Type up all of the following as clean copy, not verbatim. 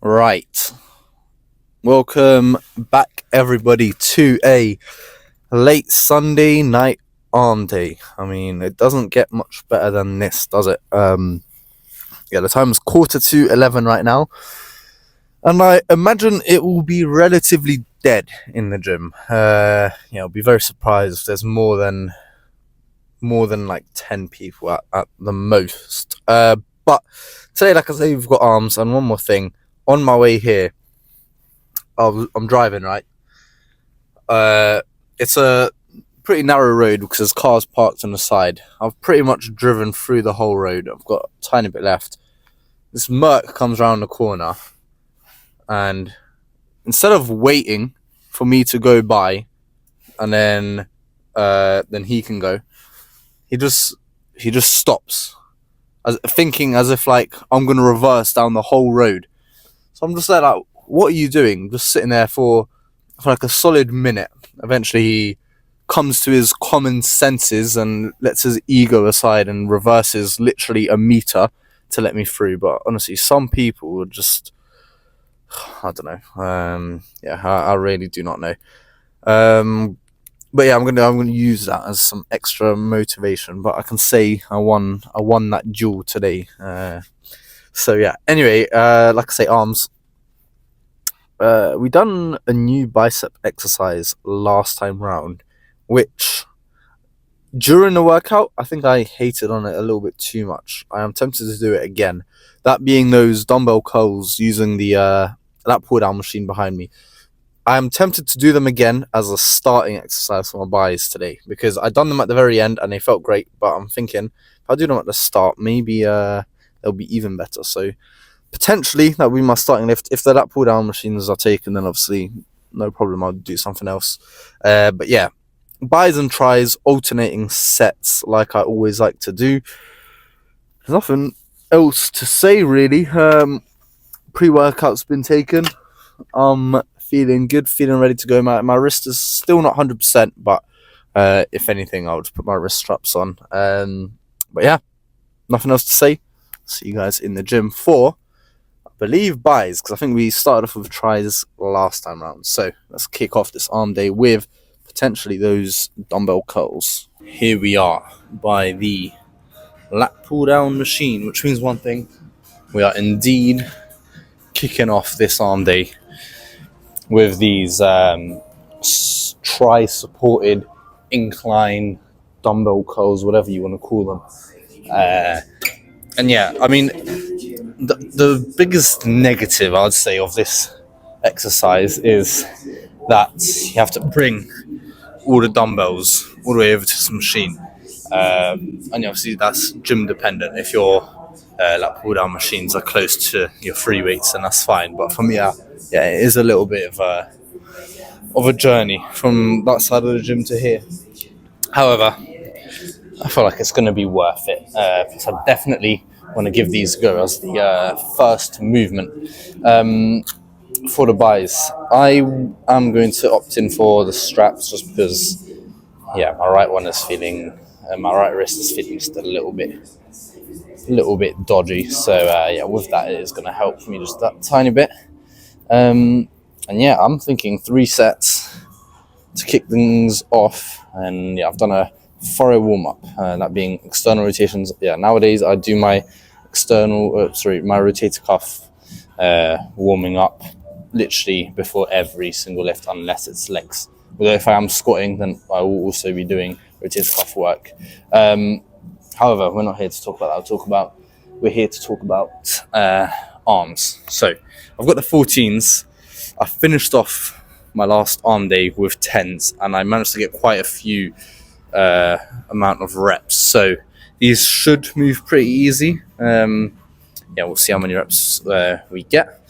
Right. Welcome back, everybody, to a late Sunday night arm day. I mean, it doesn't get much better than this, does it? Yeah, the time's 11:45 right now, and I imagine it will be relatively dead in the gym. I'll be very surprised if there's more than like 10 people at the most. But today, like I say, we've got arms, and one more thing. On my way here, I'm driving, right? It's a pretty narrow road because there's cars parked on the side. I've pretty much driven through the whole road. I've got a tiny bit left. This Merc comes around the corner, and instead of waiting for me to go by, and then he can go, he just stops, thinking as if like I'm gonna reverse down the whole road. So I'm just like, what are you doing? Just sitting there for like a solid minute. Eventually, he comes to his common senses and lets his ego aside and reverses literally a meter to let me through. But honestly, some people would just, I don't know. I really do not know. But yeah, I'm gonna use that as some extra motivation. But I can say I won that duel today. So yeah. Anyway, like I say, arms. We done a new bicep exercise last time round, which during the workout I think I hated on it a little bit too much. I am tempted to do it again. That being those dumbbell curls using the that pull down machine behind me. I am tempted to do them again as a starting exercise for my buys today because I done them at the very end and they felt great. But I'm thinking if I do them at the start, maybe they'll be even better. So potentially that would be my starting lift. If the lat pull down machines are taken, then obviously no problem. I'll do something else. But yeah, buys and tries, alternating sets like I always like to do. There's nothing else to say really. Pre-workout's been taken. I'm feeling good, feeling ready to go. My wrist is still not 100%, but if anything, I'll just put my wrist straps on. But yeah, nothing else to say. See you guys in the gym for, I believe, buys, because I think we started off with tries last time round. So let's kick off this arm day with potentially those dumbbell curls. Here we are by the lat pull down machine, which means one thing: we are indeed kicking off this arm day with these tri-supported incline dumbbell curls, whatever you want to call them. And yeah, I mean, the biggest negative I'd say of this exercise is that you have to bring all the dumbbells all the way over to this machine. And obviously that's gym dependent. If your like pull down machines are close to your free weights, then that's fine. But for me, yeah, it is a little bit of a journey from that side of the gym to here. However, I feel like it's going to be worth it. So I definitely want to give these a go as the first movement. For the buys, I am going to opt in for the straps just because, yeah, my right one is feeling, my right wrist is feeling just a little bit dodgy. So yeah, with that, it is going to help me just that tiny bit. And yeah, I'm thinking 3 sets to kick things off. And yeah, I've done a thorough warm up, that being external rotations. Yeah, nowadays I do my my rotator cuff warming up literally before every single lift, unless it's legs. Although if I am squatting, then I will also be doing rotator cuff work. However, we're not here to talk about that. We're here to talk about arms. So I've got the 14s. I finished off my last arm day with 10s, and I managed to get quite a few amount of reps. So these should move pretty easy. Yeah, we'll see how many reps we get,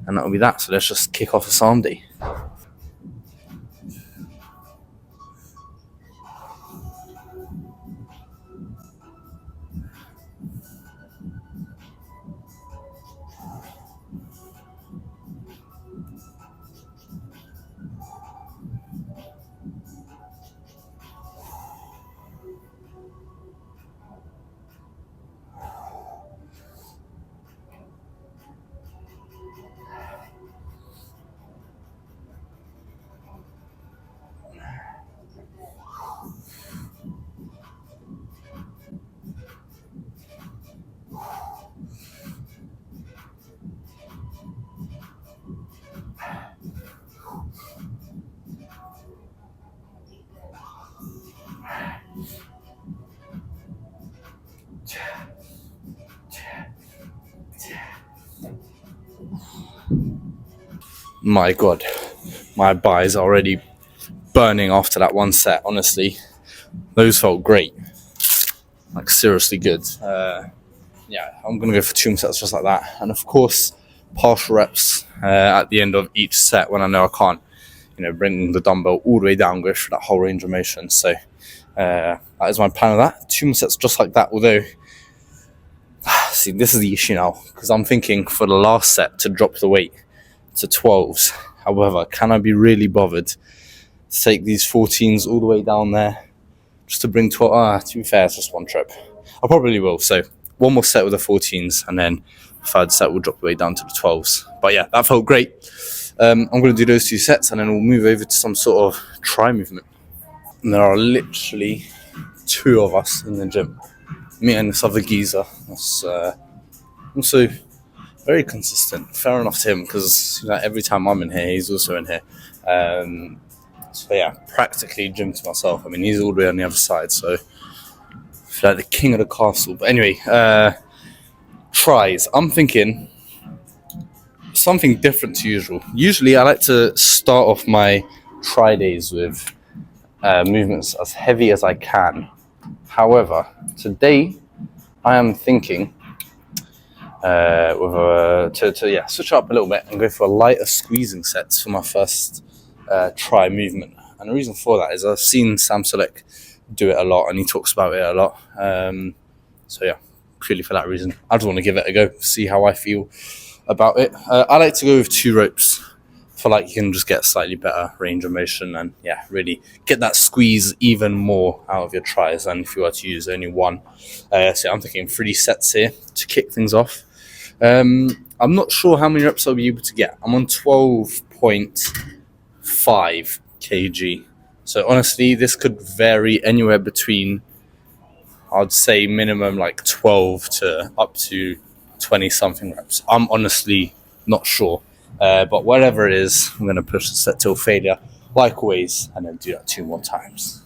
and that'll be that. So let's just kick off this arm day. My God, my thighs are already burning after that one set. Honestly, those felt great, like seriously good. Yeah, I'm gonna go for 2 sets just like that, and of course, partial reps at the end of each set when I know I can't, bring the dumbbell all the way down, go through that whole range of motion. So that is my plan of that. 2 sets just like that. Although, see, this is the issue now because I'm thinking for the last set to drop the weight to 12s. However, can I be really bothered to take these 14s all the way down there just to bring 12? To be fair, it's just one trip. I probably will. So one more set with the 14s, and then the third set will drop the way down to the 12s. But yeah, that felt great. I'm going to do those 2 sets, and then we'll move over to some sort of try movement. And there are literally 2 of us in the gym. Me and this other geezer. That's also very consistent. Fair enough to him, because every time I'm in here, he's also in here. So yeah, practically gym to myself. I mean, he's all the way on the other side, so I feel like the king of the castle. But anyway, tries. I'm thinking something different to usual. Usually, I like to start off my try days with movements as heavy as I can. However, today I am thinking to switch up a little bit and go for lighter squeezing sets for my first try movement. And the reason for that is I've seen Sam Selleck do it a lot, and he talks about it a lot. So yeah, purely for that reason, I just want to give it a go, see how I feel about it. I like to go with 2 ropes. I feel like you can just get a slightly better range of motion and really get that squeeze even more out of your tries than if you were to use only one. So I'm thinking 3 sets here to kick things off. I'm not sure how many reps I'll be able to get. I'm on 12.5 kg. So honestly, this could vary anywhere between, I'd say, minimum like 12 to up to 20 something reps. I'm honestly not sure. But whatever it is, I'm going to push the set till failure, like always, and then do that 2 more times.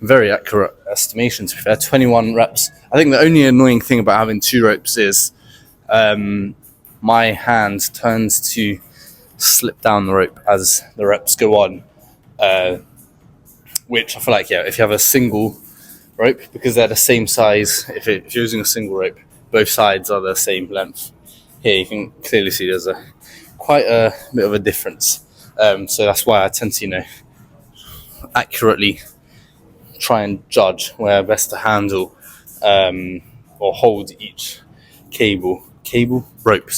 Very accurate estimation, to be fair. 21 reps. I think the only annoying thing about having 2 ropes is my hand tends to slip down the rope as the reps go on, which I feel like, if you have a single rope, because they're the same size, if you're using a single rope, both sides are the same length. Here you can clearly see there's quite a bit of a difference. So that's why I tend to, accurately try and judge where best to handle or hold each rope.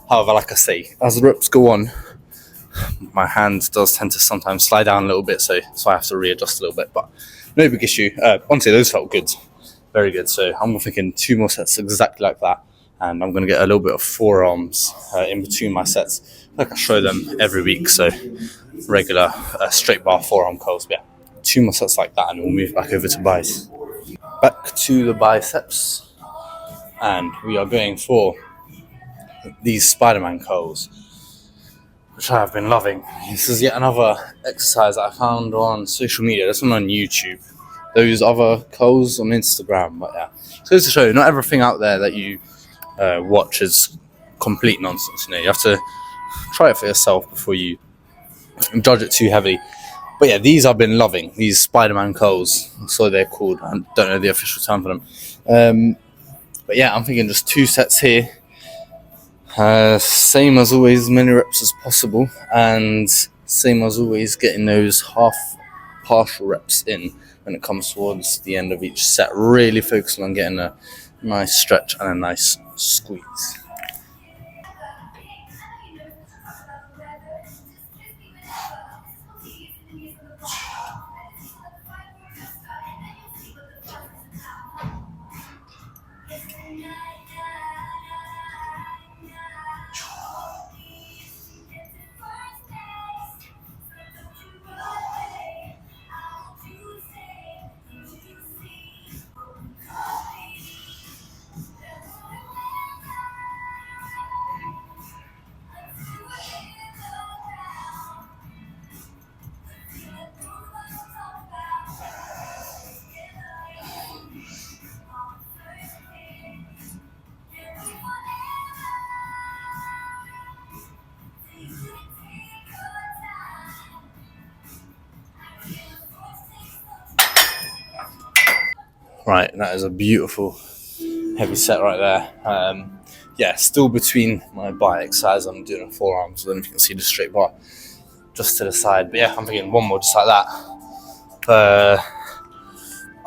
However, like I say, as the ropes go on, my hand does tend to sometimes slide down a little bit, so I have to readjust a little bit. But no big issue. Honestly, those felt good, very good. So I'm thinking 2 more sets exactly like that, and I'm going to get a little bit of forearms in between my sets, like I show them every week. So regular straight bar forearm curls. But 2 more sets like that, and we'll move back over to biceps. Back to the biceps, and we are going for these Spider-Man curls, which I have been loving. This is yet another exercise that I found on social media. This one on YouTube. Those other curls on Instagram. But yeah, so it's to show you, not everything out there that you watch is complete nonsense. You have to try it for yourself before you judge it too heavily. But yeah, these I've been loving. These Spider-Man curls, so they're called. I don't know the official term for them. But yeah, I'm thinking just 2 sets here. Same as always, as many reps as possible, and same as always, getting those half partial reps in when it comes towards the end of each set. Really focusing on getting a nice stretch and a nice squeeze. Right, that is a beautiful heavy set right there. Yeah, still between my bar exercise, I'm doing forearms. I don't know if you can see the straight bar just to the side. But yeah, I'm thinking one more just like that.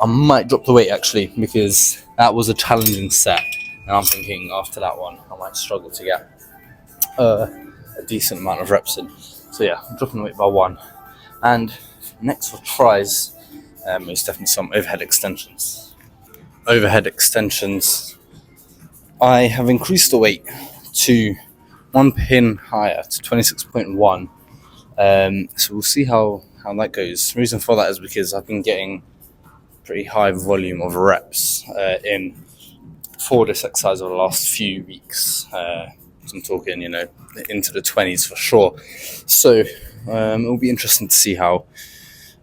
I might drop the weight actually because that was a challenging set. And I'm thinking after that one, I might struggle to get a decent amount of reps in. So yeah, I'm dropping the weight by one. And next for tries, most definitely some overhead extensions. Overhead extensions, I have increased the weight to one pin higher to 26.1. So we'll see how that goes. The reason for that is because I've been getting pretty high volume of reps in for this exercise over the last few weeks. So I'm talking, into the 20s for sure. So it'll be interesting to see how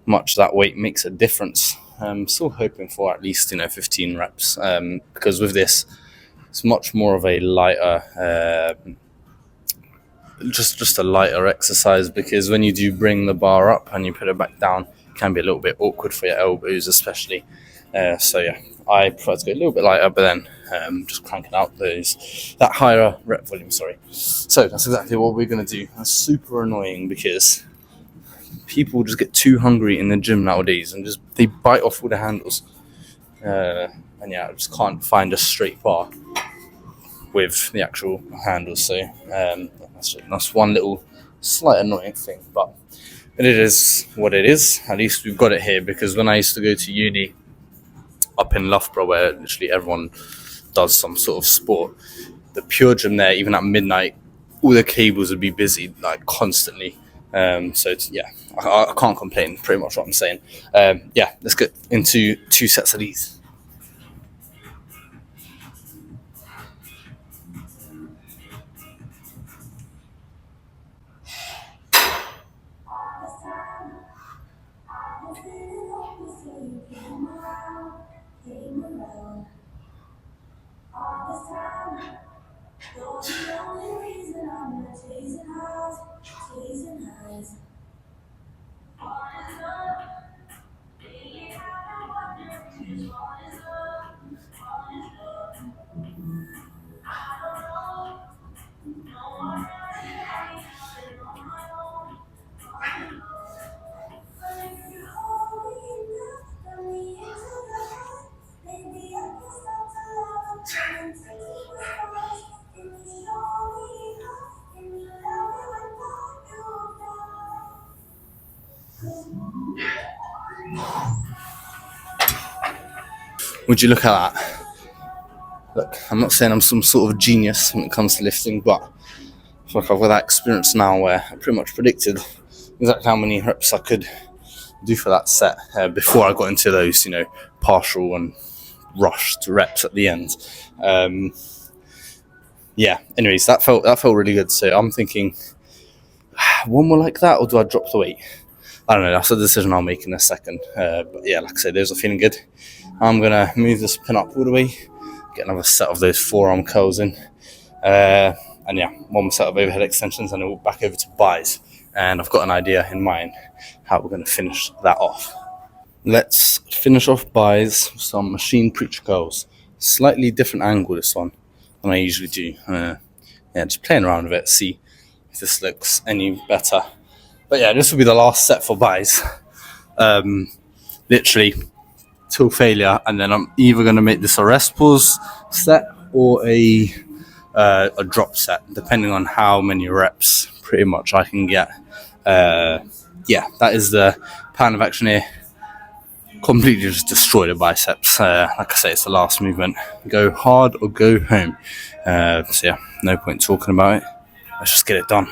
much that weight makes a difference. I'm still hoping for at least 15 reps because with this it's much more of a lighter just a lighter exercise, because when you do bring the bar up and you put it back down, it can be a little bit awkward for your elbows especially. So yeah, I prefer to go a little bit lighter, but then just cranking out that higher rep volume. So that's exactly what we're going to do. That's super annoying because people just get too hungry in the gym nowadays and just they bite off all the handles. And yeah, I just can't find a straight bar with the actual handles. So that's one little slight annoying thing, but it is what it is. At least we've got it here, because when I used to go to uni up in Loughborough, where literally everyone does some sort of sport, the pure gym there, even at midnight, all the cables would be busy like constantly. Yeah, I can't complain, pretty much what I'm saying. Yeah, let's get into 2 sets of these. Would you look at that? Look, I'm not saying I'm some sort of genius when it comes to lifting, but I feel like I've got that experience now where I pretty much predicted exactly how many reps I could do for that set before I got into those, partial and rushed reps at the end. Yeah, anyways, that felt really good. So I'm thinking, one more like that, or do I drop the weight? I don't know, that's a decision I'll make in a second. But yeah, like I say, those are feeling good. I'm going to move this pin up all the way, get another set of those forearm curls in. And yeah, one more set of overhead extensions, and then we'll back over to buys. And I've got an idea in mind how we're going to finish that off. Let's finish off buys with some machine preacher curls. Slightly different angle this one than I usually do. yeah, just playing around with it, see if this looks any better. But yeah, this will be the last set for buys. Literally till failure, and then I'm either going to make this a rest pause set or a drop set, depending on how many reps pretty much I can get. Yeah, that is the plan of action here. Completely just destroy the biceps. Like I say, it's the last movement. Go hard or go home. So yeah, no point talking about it. Let's just get it done.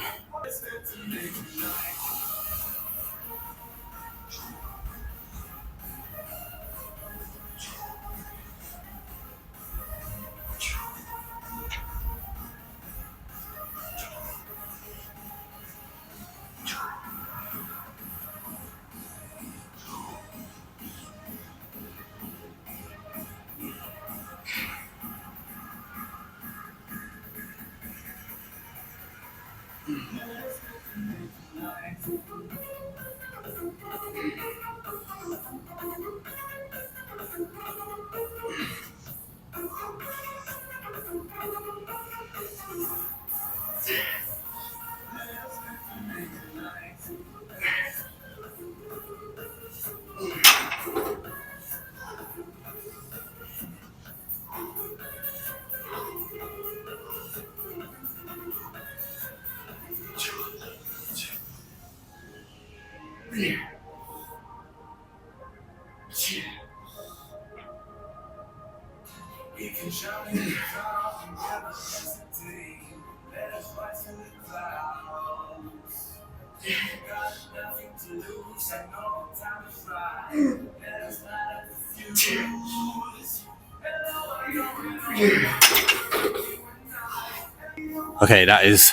Okay, that is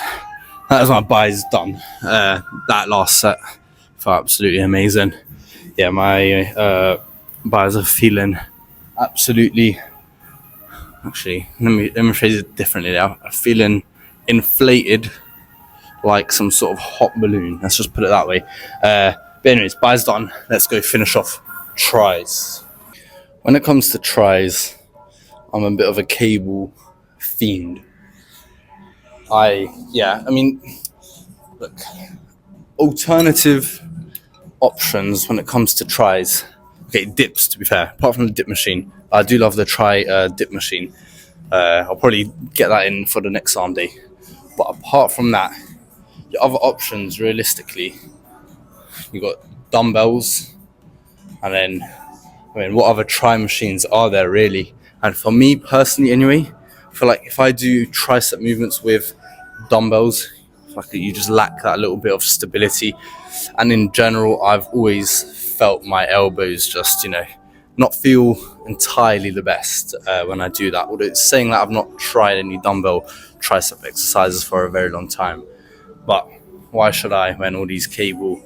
my buys done. That last set felt absolutely amazing. Yeah, my buys are feeling absolutely. Actually, let me phrase it differently now. I'm feeling inflated like some sort of hot balloon. Let's just put it that way. But anyways, buys done. Let's go finish off tries. When it comes to tries, I'm a bit of a cable fiend. I mean, look, alternative options when it comes to tries. Okay, dips, to be fair, apart from the dip machine. I do love the try dip machine. I'll probably get that in for the next arm day. But apart from that, your other options, realistically, you got dumbbells, and then, I mean, what other try machines are there really? And for me personally, anyway, I feel like if I do tricep movements with dumbbells, like you just lack that little bit of stability. And in general, I've always felt my elbows just, not feel entirely the best when I do that. Although it's saying that I've not tried any dumbbell tricep exercises for a very long time. But why should I when all these cable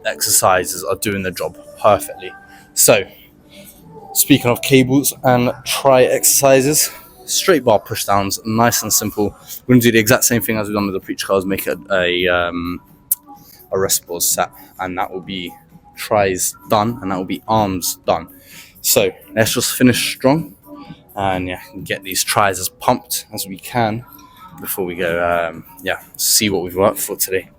exercises are doing the job perfectly? So, speaking of cables and try exercises, straight bar pushdowns, nice and simple. We're going to do the exact same thing as we've done with the preacher curls, make it a rest pause set, and that will be tries done, and that will be arms done. So let's just finish strong and get these tries as pumped as we can before we go see what we've worked for today.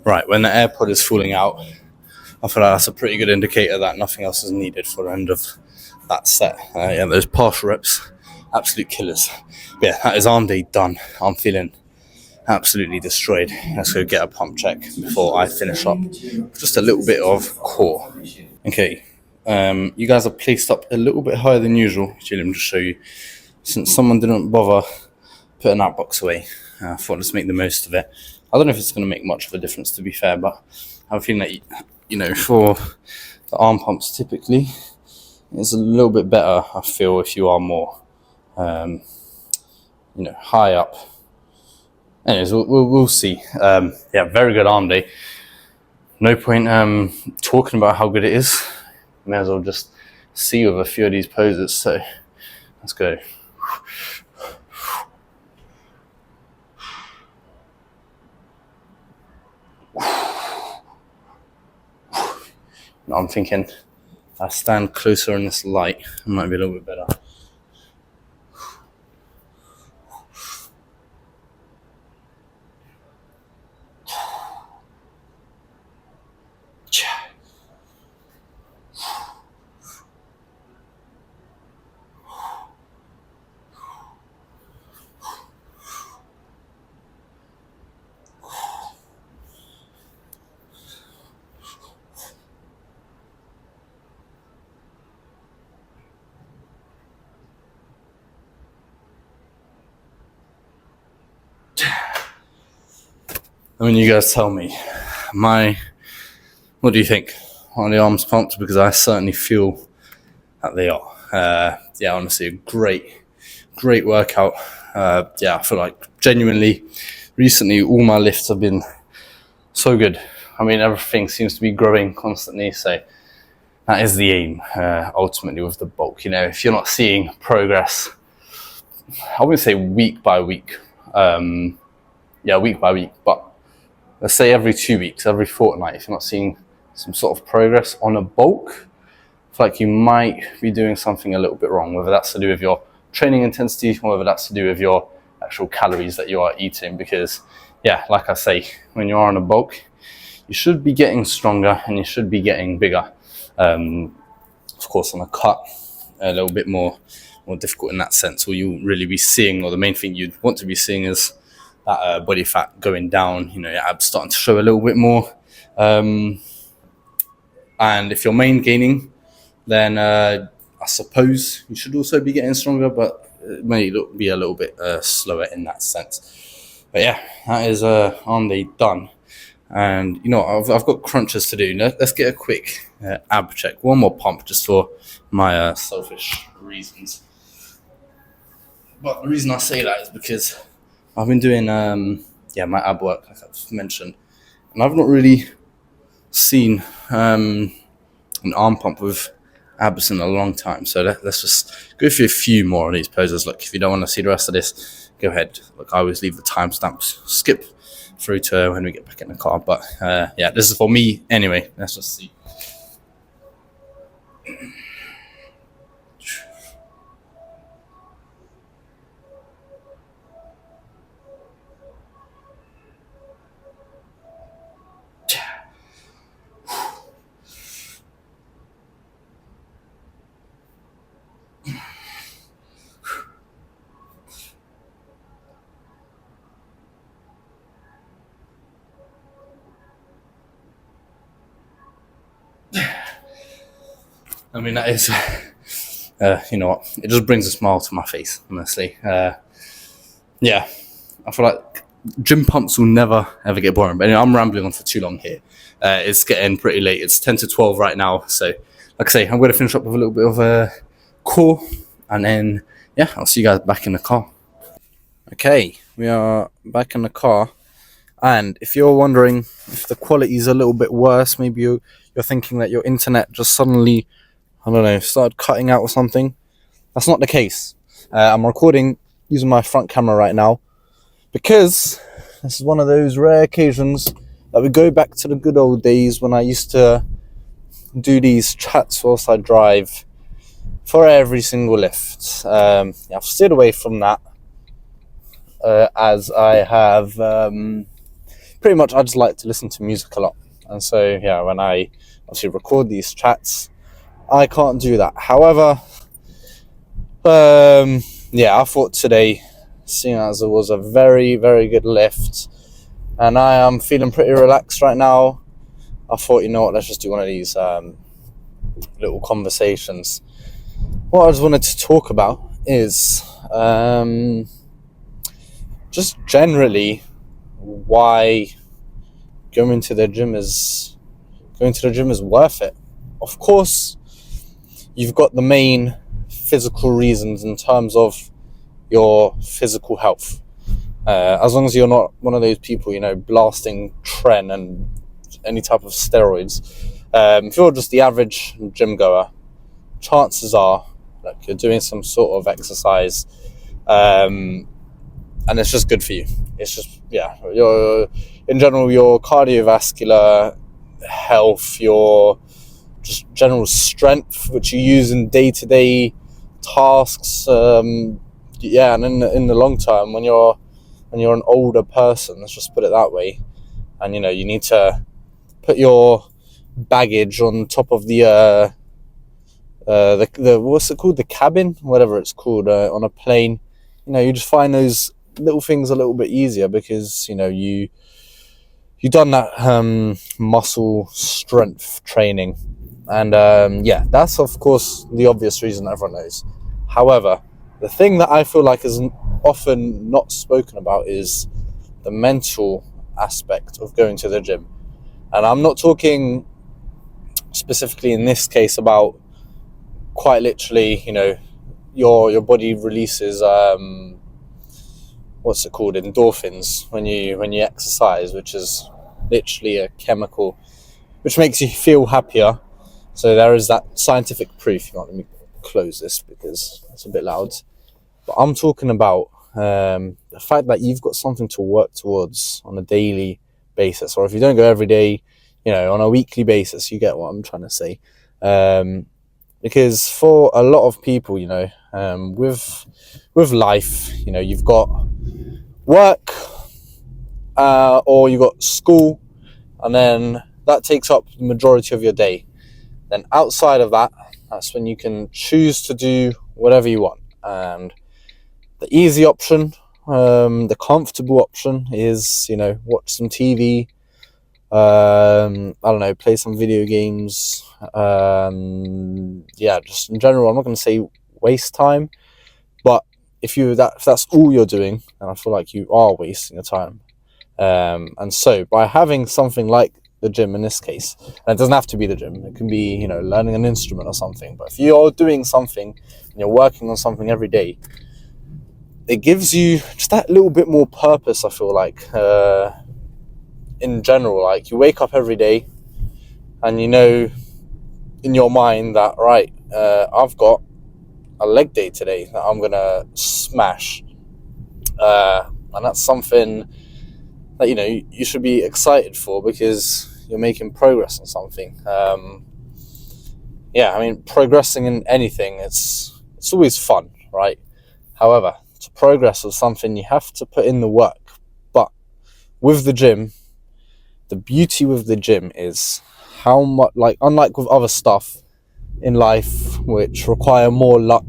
Right, when the AirPod is falling out, I feel like that's a pretty good indicator that nothing else is needed for the end of that set. Yeah, those partial reps, absolute killers. But yeah, that is arm day done. I'm feeling absolutely destroyed. Let's go get a pump check before I finish up. Just a little bit of core. Okay, you guys are placed up a little bit higher than usual. Actually, let me just show you. Since someone didn't bother putting that box away, I thought let's make the most of it. I don't know if it's going to make much of a difference, to be fair, but I'm feeling that, for the arm pumps typically, it's a little bit better, I feel, if you are more, high up. Anyways, we'll see. Yeah, very good arm day. No point talking about how good it is. May as well just see with a few of these poses. So let's go. I'm thinking if I stand closer in this light, it might be a little bit better. I mean, you guys tell me, what do you think? Are the arms pumped? Because I certainly feel that they are. Yeah, honestly, a great workout. Yeah, I feel like genuinely, recently, all my lifts have been so good. I mean, everything seems to be growing constantly, so that is the aim, ultimately, with the bulk. If you're not seeing progress, I wouldn't say week by week, week by week, but let's say every 2 weeks, every fortnight, if you're not seeing some sort of progress on a bulk, I feel like you might be doing something a little bit wrong, whether that's to do with your training intensity or whether that's to do with your actual calories that you are eating. Because, yeah, like I say, when you are on a bulk, you should be getting stronger and you should be getting bigger. Of course, on a cut, a little bit more difficult in that sense. All you'll really be seeing, or the main thing you'd want to be seeing, is that body fat going down, your abs starting to show a little bit more. And if you're main gaining, then I suppose you should also be getting stronger, but it may be a little bit slower in that sense. But yeah, that is arm day done. And I've got crunches to do. Let's get a quick ab check. One more pump just for my selfish reasons. But the reason I say that is because I've been doing my ab work, like I've mentioned, and I've not really seen an arm pump with abs in a long time. So let's just go through a few more of these poses. Look, if you don't want to see the rest of this, go ahead. Look, I always leave the timestamps, skip through to when we get back in the car. But yeah, this is for me anyway. Let's just see. I mean, that is, you know what, it just brings a smile to my face, honestly. Yeah, I feel like gym pumps will never, ever get boring. But anyway, I'm rambling on for too long here. It's getting pretty late. It's 10 to 12 right now. So, like I say, I'm going to finish up with a little bit of core. And then, yeah, I'll see you guys back in the car. Okay, we are back in the car. And if you're wondering if the quality is a little bit worse, maybe you're thinking that your internet just suddenly, I don't know, started cutting out or something. That's not the case. I'm recording using my front camera right now because this is one of those rare occasions that we go back to the good old days when I used to do these chats whilst I drive for every single lift. I've steered away from that as I have... pretty much I just like to listen to music a lot, and so yeah, when I obviously record these chats. I can't do that. However, I thought today, seeing as it was a very, very good lift, and I am feeling pretty relaxed right now, I thought, you know what, let's just do one of these little conversations. What I just wanted to talk about is just generally why going to the gym is worth it. Of course, you've got the main physical reasons in terms of your physical health. As long as you're not one of those people, blasting tren and any type of steroids. If you're just the average gym goer, chances are that you're doing some sort of exercise, and it's just good for you. It's just, in general, your cardiovascular health, your just general strength, which you use in day-to-day tasks, and in the long term, when you're an older person, let's just put it that way, and you need to put your baggage on top of the what's it called, the cabin, whatever it's called, on a plane. You just find those little things a little bit easier because you've done that muscle strength training, and that's of course the obvious reason everyone knows. However, the thing that I feel like is often not spoken about is the mental aspect of going to the gym. And I'm not talking specifically in this case about quite literally, your body releases what's it called, endorphins, when you exercise, which is literally a chemical which makes you feel happier. So there is that scientific proof. Let me close this because it's a bit loud. But I'm talking about the fact that you've got something to work towards on a daily basis, or if you don't go every day, on a weekly basis. You get what I'm trying to say. Because for a lot of people, with life, you've got work, or you've got school, and then that takes up the majority of your day. Then outside of that, that's when you can choose to do whatever you want. And the easy option, the comfortable option is, watch some TV, play some video games, just in general. I'm not going to say waste time, but if that's all you're doing, then I feel like you are wasting your time. And so by having something like the gym in this case, and it doesn't have to be the gym, it can be, learning an instrument or something, but if you're doing something and you're working on something every day, it gives you just that little bit more purpose, I feel like, in general. Like, you wake up every day and in your mind that, right, I've got a leg day today that I'm gonna smash, and that's something that you should be excited for, because you're making progress on something. Progressing in anything, it's always fun, right? However, to progress with something, you have to put in the work. But with the gym, the beauty with the gym is how much, unlike with other stuff in life which require more luck,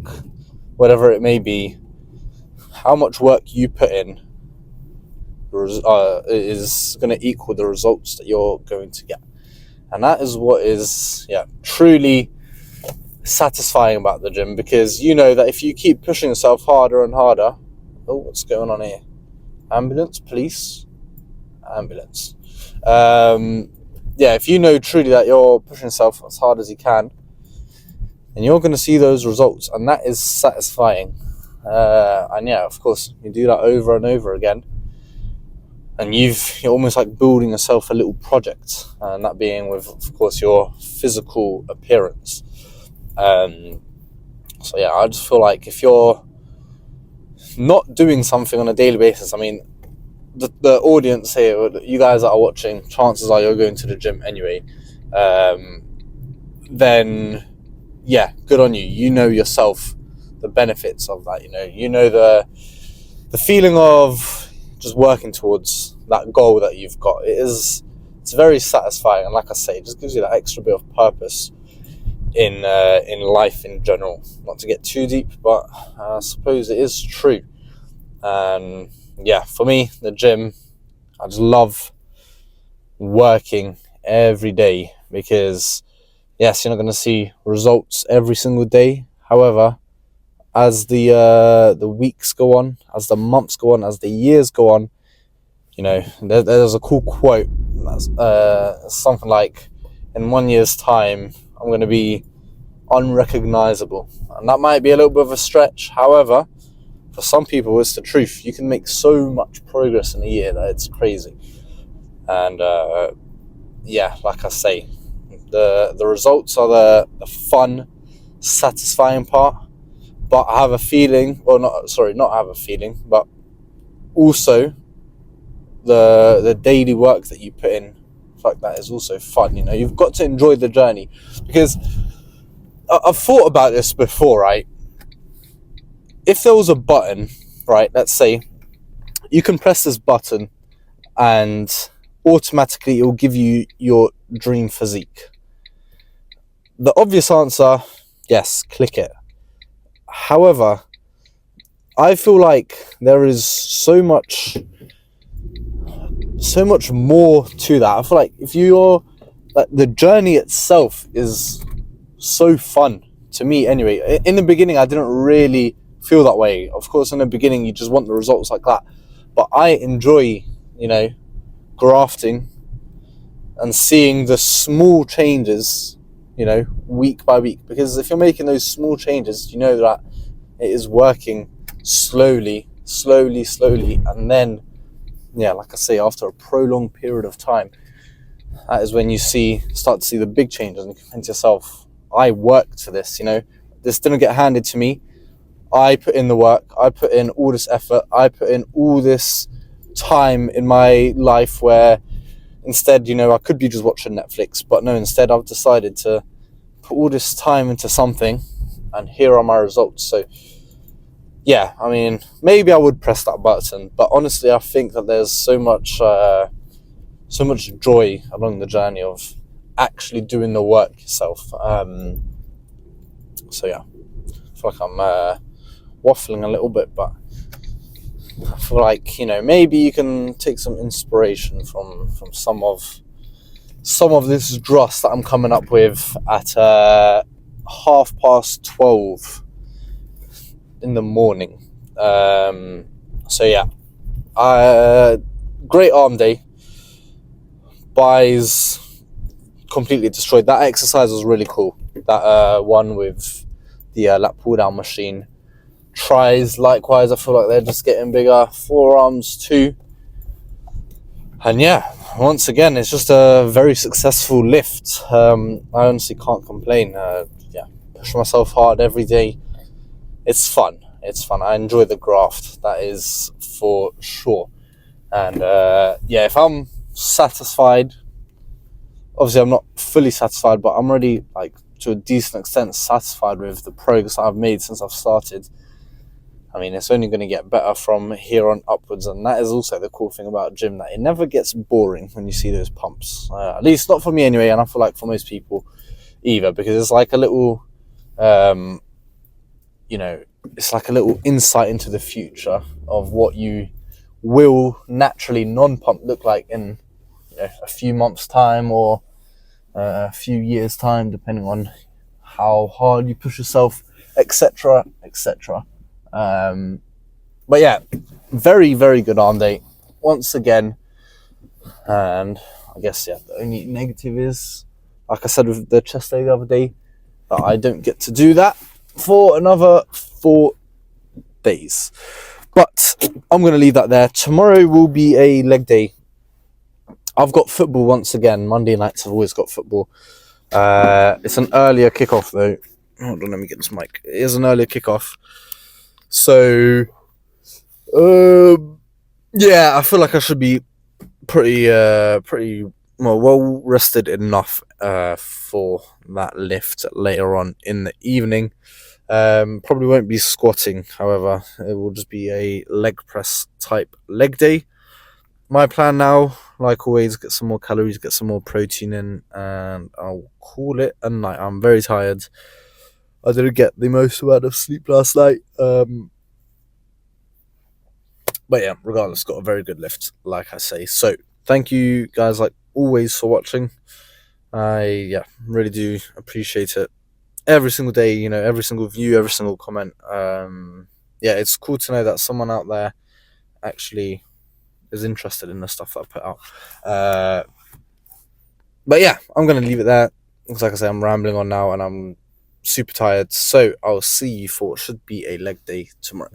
whatever it may be, how much work you put in is going to equal the results that you're going to get. And that is what is truly satisfying about the gym, because that if you keep pushing yourself harder and harder. Oh, what's going on here? Ambulance, police, ambulance. If you truly that you're pushing yourself as hard as you can, and you're going to see those results, and that is satisfying. Of course, you do that over and over again, and you're almost like building yourself a little project, and that being with, of course, your physical appearance. I just feel like if you're not doing something on a daily basis, the audience here, you guys that are watching, chances are you're going to the gym anyway, then good on you. Yourself the benefits of that. The feeling of just working towards that goal that you've got. It's it's very satisfying, and like I say, it just gives you that extra bit of purpose in life in general. Not to get too deep, but I suppose it is true. And yeah, for me, the gym, I just love working every day, because yes, you're not going to see results every single day. However, as the weeks go on, as the months go on, as the years go on, there's a cool quote that's something like, in 1 year's time, I'm going to be unrecognizable. And that might be a little bit of a stretch. However, for some people, it's the truth. You can make so much progress in a year that it's crazy. And yeah, like I say, the results are the fun, satisfying part. But I have a feeling, not have a feeling, but also the daily work that you put in, like that, is also fun. You've got to enjoy the journey, because I've thought about this before, right? If there was a button, right, let's say you can press this button and automatically it will give you your dream physique. The obvious answer, yes, click it. However, I feel like there is so much more to that. I feel like if you're the journey itself is so fun to me anyway. In the beginning, I didn't really feel that way. Of course, in the beginning, you just want the results like that. But I enjoy, grafting and seeing the small changes, week by week. Because if you're making those small changes, you know that it is working slowly. And then, yeah, like I say, after a prolonged period of time, that is when you start to see the big changes, and you think to yourself, I worked for this, this didn't get handed to me. I put in the work, I put in all this effort, I put in all this time in my life, where instead, I could be just watching Netflix, but no, instead I've decided to put all this time into something, and here are my results. So yeah, I mean, maybe I would press that button, but honestly, I think that there's so much joy along the journey of actually doing the work yourself. So yeah, I feel like I'm waffling a little bit, but I feel like, maybe you can take some inspiration from some of this dross that I'm coming up with at 12:30 in the morning. So yeah, great arm day. Buys completely destroyed. That exercise was really cool. That one with the lat pull down machine. Tries, likewise, I feel like they're just getting bigger. Forearms too. And yeah, once again, it's just a very successful lift. I honestly can't complain. Push myself hard every day. It's fun. I enjoy the graft, that is for sure. And if I'm satisfied, obviously I'm not fully satisfied, but I'm already, to a decent extent, satisfied with the progress I've made since I've started. I mean, it's only going to get better from here on upwards, and that is also the cool thing about a gym, that it never gets boring when you see those pumps. At least not for me anyway, and I feel like for most people either, because it's like a little, it's like a little insight into the future of what you will naturally non-pump look like in a few months' time, or a few years' time, depending on how hard you push yourself, etc. But yeah, very, very good arm day once again. And I guess, the only negative is, like I said with the chest day the other day, that I don't get to do that for another 4 days. But I'm going to leave that there. Tomorrow will be a leg day. I've got football once again. Monday nights I've always got football. It's an earlier kickoff though. Hold on, let me get this mic. It is an earlier kickoff. So, I feel like I should be pretty well rested enough for that lift later on in the evening. Probably won't be squatting, however, it will just be a leg press type leg day. my plan now, like always, get some more calories, get some more protein in, and I'll call it a night. I'm very tired. I didn't get the most amount of sleep last night. But yeah, regardless, got a very good lift, like I say. So thank you guys, like always, for watching. I really do appreciate it. Every single day, every single view, every single comment. It's cool to know that someone out there actually is interested in the stuff that I put out. But yeah, I'm gonna leave it there. Looks like I say, I'm rambling on now, and I'm super tired. So I'll see you for what should be a leg day tomorrow.